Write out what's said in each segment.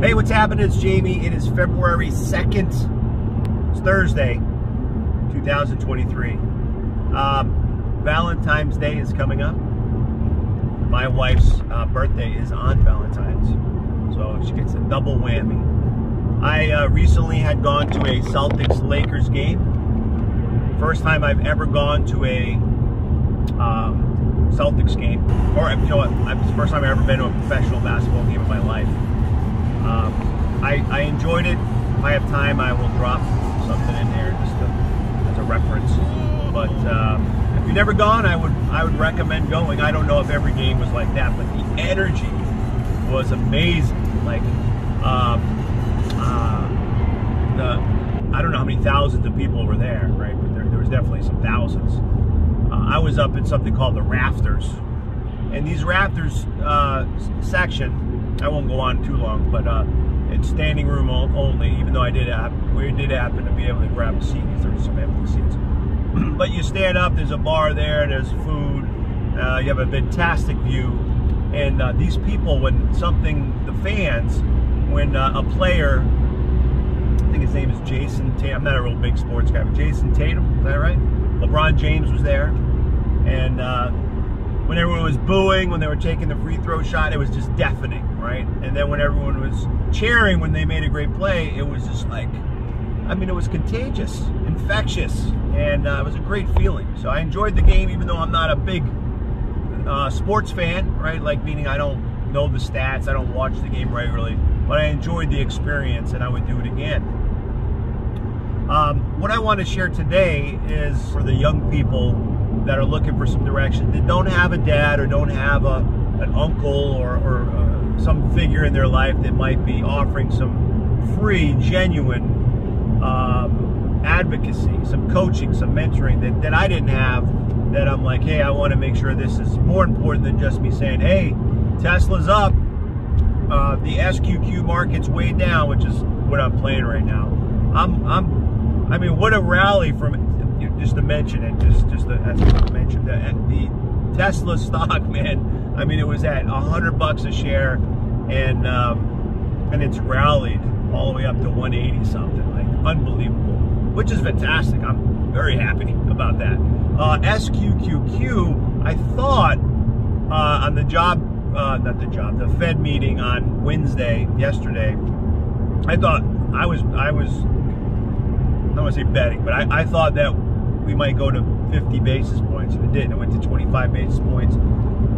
Hey, what's happening? It's Jamie. It is February 2nd. It's Thursday, 2023. Valentine's Day is coming up. My wife's birthday is on Valentine's, so she gets a double whammy. I recently had gone to a Celtics-Lakers game. First time I've ever gone to a Celtics game. Or, you know what, it's the first time I've ever been to a professional basketball game in my life. I enjoyed it. If I have time, I will drop something in there just as a reference. But if you've never gone, I would recommend going. I don't know if every game was like that, but the energy was amazing. Like, I don't know how many thousands of people were there, right? But there was definitely some thousands. I was up in something called the Rafters, and these Rafters section, I won't go on too long, but it's standing room only, even though we did happen to be able to grab a seat because there were some empty seats. But you stand up, there's a bar there, there's food, you have a fantastic view, and these people, when the fans, when a player, I think his name is Jason Tatum, I'm not a real big sports guy, but Jason Tatum, is that right? LeBron James was there, and when everyone was booing, when they were taking the free throw shot, it was just deafening, right? And then when everyone was cheering when they made a great play, it was just like, I mean, it was contagious, infectious, and it was a great feeling. So I enjoyed the game, even though I'm not a big sports fan, right? Like, meaning I don't know the stats, I don't watch the game regularly, but I enjoyed the experience, and I would do it again. What I want to share today is for the young people that are looking for some direction, that don't have a dad or don't have an uncle or some figure in their life that might be offering some free, genuine advocacy, some coaching, some mentoring that I didn't have, that I'm like, hey, I want to make sure this is more important than just me saying, hey, Tesla's up, the SQQ market's way down, which is what I'm playing right now. I mean, what a rally from, just to mention it, as I mentioned, the Tesla stock, man. I mean, it was at $100 a share, and it's rallied all the way up to 180 something, like unbelievable, which is fantastic. I'm very happy about that. SQQQ, I thought on the the Fed meeting on Wednesday, yesterday, I thought I don't want to say betting, but I thought that we might go to 50 basis points, and it didn't. It went to 25 basis points,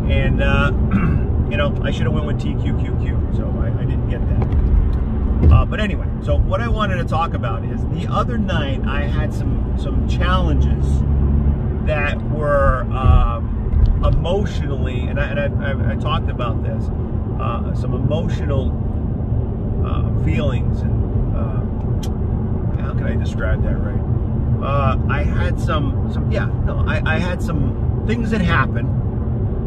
and you know, I should have went with TQQQ, so I didn't get that. But anyway, so what I wanted to talk about is the other night I had some challenges that were emotionally, and I talked about this, some emotional feelings, and how can I describe that right? I had I had some things that happened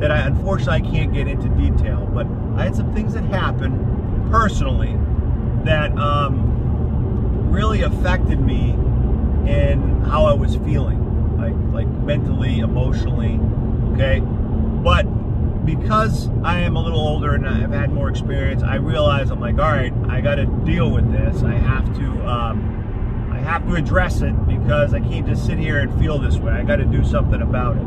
that unfortunately I can't get into detail, but I had some things that happened personally that really affected me in how I was feeling, like mentally, emotionally, okay? But because I am a little older and I've had more experience, I realize, I'm like, all right, I got to deal with this. I have to address it, because I can't just sit here and feel this way. I got to do something about it.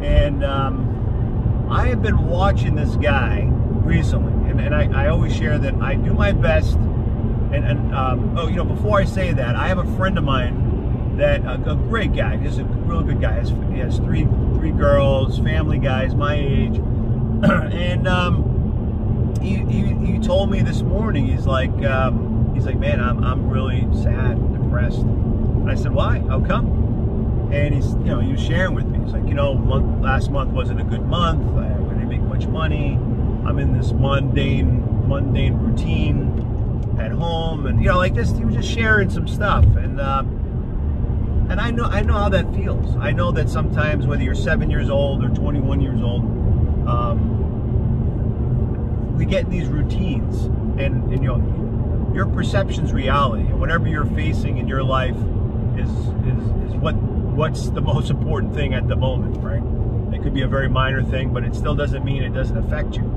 And I have been watching this guy recently, and I always share that I do my best. Oh, you know, before I say that, I have a friend of mine that a great guy. He's a real good guy. He has three girls, family guys my age, and he told me this morning. He's like, man, I'm really sad and depressed. And I said, why? How come? And he was sharing with me. He's like, last month wasn't a good month. I didn't make much money. I'm in this mundane routine at home, and like this. He was just sharing some stuff, and I know how that feels. I know that sometimes, whether you're 7 years old or 21 years old, we get in these routines, and your perception's reality, and whatever you're facing in your life is what's the most important thing at the moment, right? It could be a very minor thing, but it still doesn't mean it doesn't affect you.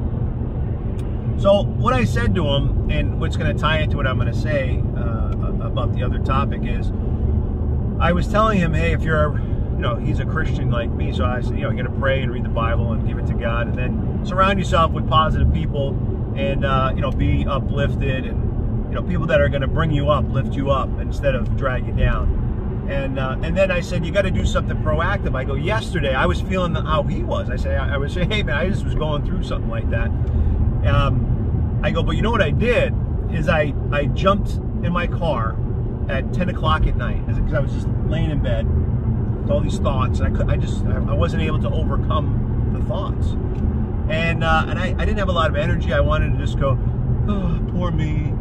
So what I said to him, and what's going to tie into what I'm going to say about the other topic is, I was telling him, hey, if you're, he's a Christian like me, so I said, you got to pray and read the Bible and give it to God, and then surround yourself with positive people, and be uplifted, and people that are going to bring you up, lift you up instead of drag you down. And then I said, you got to do something proactive. I go, yesterday I was feeling how he was. I say, I was saying, hey man, I just was going through something like that. I go, but you know what I did is I jumped in my car at 10 o'clock at night because I was just laying in bed with all these thoughts, and I wasn't able to overcome the thoughts, and I didn't have a lot of energy. I wanted to just go, oh, poor me,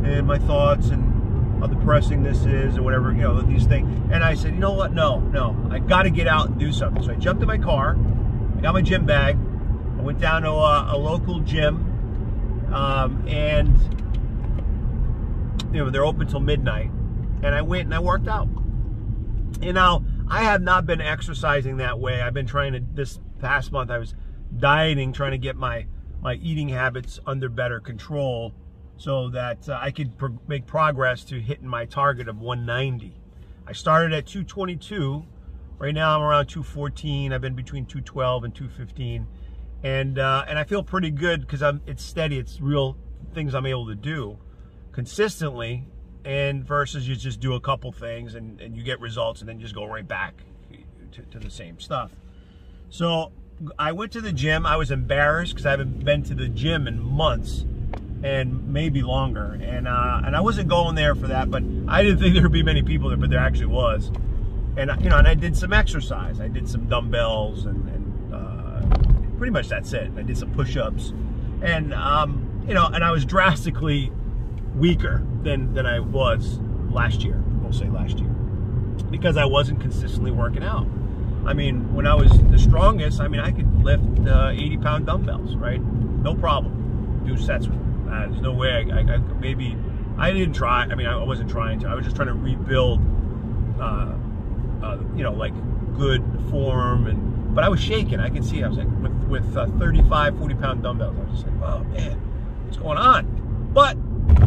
and my thoughts, and how depressing this is, or whatever, these things. And I said, you know what? No, I got to get out and do something. So I jumped in my car, I got my gym bag, I went down to a local gym, and they're open till midnight, and I went and I worked out. And now I have not been exercising that way. I've been trying to, this past month I was dieting, trying to get my eating habits under better control, so that I could make progress to hitting my target of 190. I started at 222. Right now I'm around 214. I've been between 212 and 215, and I feel pretty good because it's steady. It's real things I'm able to do consistently, and versus you just do a couple things and you get results and then just go right back to the same stuff. So I went to the gym. I was embarrassed because I haven't been to the gym in months, and maybe longer, and I wasn't going there for that, but I didn't think there would be many people there, but there actually was. And and I did some exercise. I did some dumbbells, and pretty much that's it. I did some push-ups, and and I was drastically weaker than I was last year. We'll say last year, because I wasn't consistently working out. I mean, when I was the strongest, I mean, I could lift 80-pound dumbbells, right? No problem. Do sets with them. There's no way I didn't try. I mean, I wasn't trying to. I was just trying to rebuild, like good form, but I was shaking. I could see. I was like, with 35, 40-pound dumbbells. I was just like, oh man, what's going on? But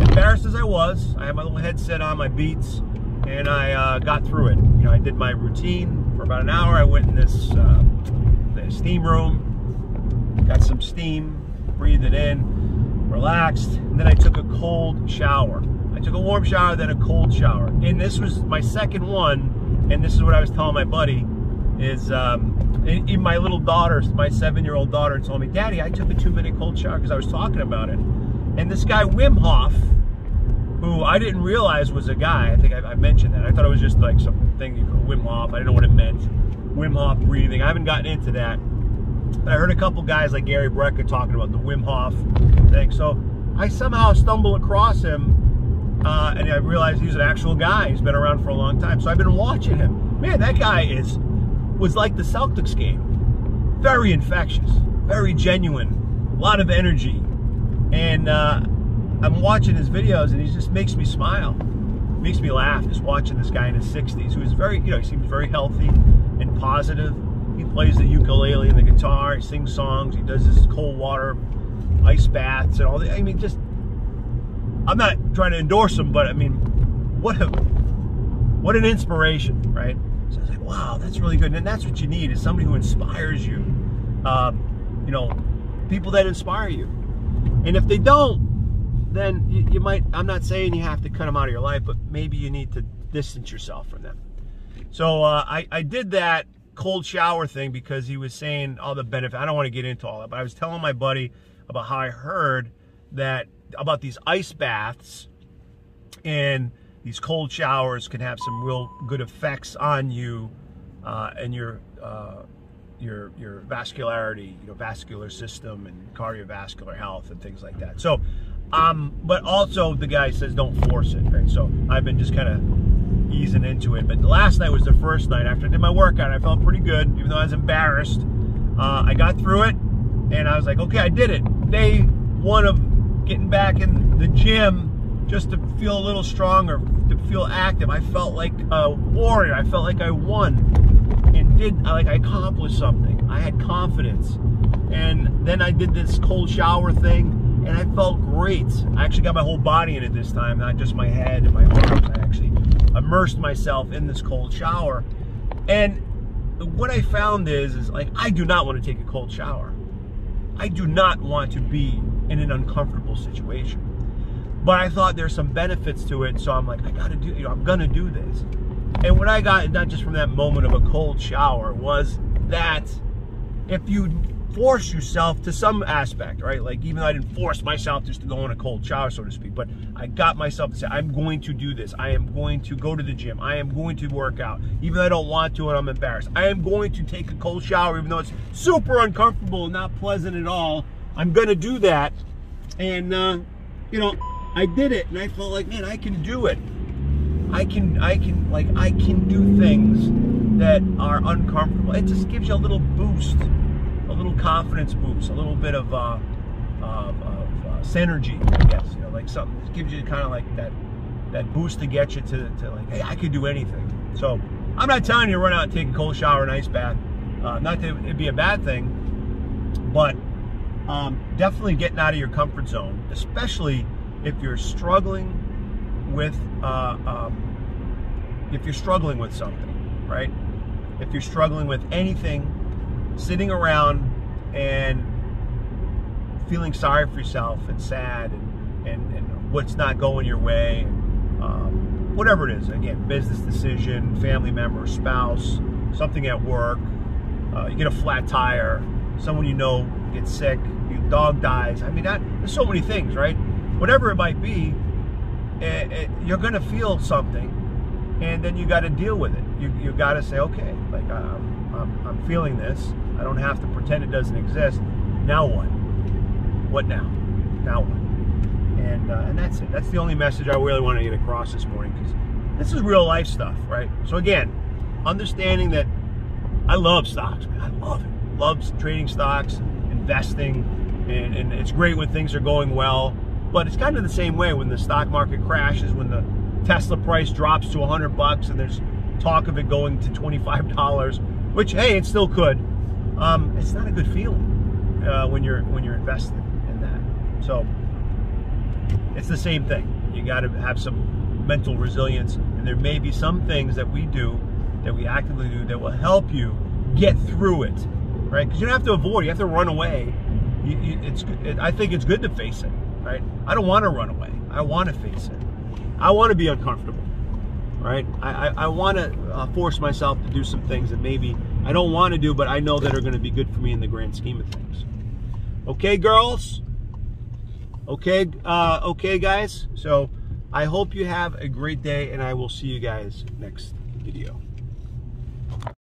embarrassed as I was, I had my little headset on, my Beats, and I got through it. I did my routine for about an hour. I went in this the steam room, got some steam, breathed it in, relaxed, and then I took a cold shower. I took a warm shower, then a cold shower, and this was my second one. And this is what I was telling my buddy is, even my little daughter, my 7-year-old daughter, told me, Daddy, I took a 2-minute cold shower, because I was talking about it. And this guy Wim Hof, who I didn't realize was a guy, I think I mentioned that. I thought it was just like something you call Wim Hof. I didn't know what it meant. Wim Hof breathing. I haven't gotten into that. I heard a couple guys like Gary Brecker talking about the Wim Hof thing. So I somehow stumbled across him, and I realized he's an actual guy. He's been around for a long time. So I've been watching him. Man, that guy was like the Celtics game. Very infectious, very genuine, a lot of energy. And I'm watching his videos, and he just makes me smile, makes me laugh, just watching this guy in his 60s who is very, he seems very healthy and positive. He plays the ukulele and the guitar, he sings songs, he does his cold water ice baths and all that. I mean, just, I'm not trying to endorse him, but I mean, what an inspiration, right? So I was like, wow, that's really good. And that's what you need, is somebody who inspires you. People that inspire you. And if they don't, then you might, I'm not saying you have to cut them out of your life, but maybe you need to distance yourself from them. So I did that cold shower thing because he was saying all the benefits. I don't want to get into all that, but I was telling my buddy about how I heard that about these ice baths and these cold showers can have some real good effects on you and your vascularity, vascular system and cardiovascular health and things like that. So, but also the guy says don't force it, right? So I've been just kind of easing into it. But last night was the first night after I did my workout. I felt pretty good, even though I was embarrassed. I got through it, and I was like, okay, I did it. Day one of getting back in the gym, just to feel a little stronger, to feel active. I felt like a warrior. I felt like I won and I accomplished something. I had confidence. And then I did this cold shower thing, and I felt great. I actually got my whole body in it this time, not just my head and my arms. I actually immersed myself in this cold shower. And what I found is like, I do not want to take a cold shower. I do not want to be in an uncomfortable situation. But I thought there's some benefits to it, so I'm like, I gotta do, I'm gonna do this. And what I got, not just from that moment of a cold shower, was that if you force yourself to some aspect, right? Like, even though I didn't force myself just to go in a cold shower, so to speak, but I got myself to say, I'm going to do this. I am going to go to the gym. I am going to work out, even though I don't want to and I'm embarrassed. I am going to take a cold shower, even though it's super uncomfortable and not pleasant at all. I'm gonna do that. And, you know, I did it, and I felt like, man, I can do it. I can do things that are uncomfortable. It just gives you a little boost, a little confidence boost, a little bit of synergy, I guess. You know, like something that gives you kind of like that boost to get you to like, hey, I can do anything. So I'm not telling you to run out and take a cold shower, an ice bath. Not that it'd be a bad thing, but definitely getting out of your comfort zone, especially if you're struggling with something, right? If you're struggling with anything, sitting around and feeling sorry for yourself and sad and what's not going your way, whatever it is, again, business decision, family member, spouse, something at work, you get a flat tire, someone you know gets sick, your dog dies. I mean, there's so many things, right? Whatever it might be, you're gonna feel something, and then you got to deal with it. You got to say, okay, like I'm feeling this. I don't have to pretend it doesn't exist. Now what? What now? Now what? And that's it. That's the only message I really want to get across this morning, because this is real life stuff, right? So again, understanding that I love stocks, man. I love it. Love trading stocks, investing, and it's great when things are going well. But it's kind of the same way when the stock market crashes, when the Tesla price drops to $100 and there's talk of it going to $25, which, hey, it still could. It's not a good feeling when you're invested in that. So it's the same thing. You got to have some mental resilience, and there may be some things that we do, that we actively do, that will help you get through it, right? Because you don't have to avoid, you have to run away. I think it's good to face it. Right? I don't want to run away. I want to face it. I want to be uncomfortable, right? I want to force myself to do some things that maybe I don't want to do, but I know that are going to be good for me in the grand scheme of things. Okay, girls? Okay, okay, guys? So I hope you have a great day, and I will see you guys next video.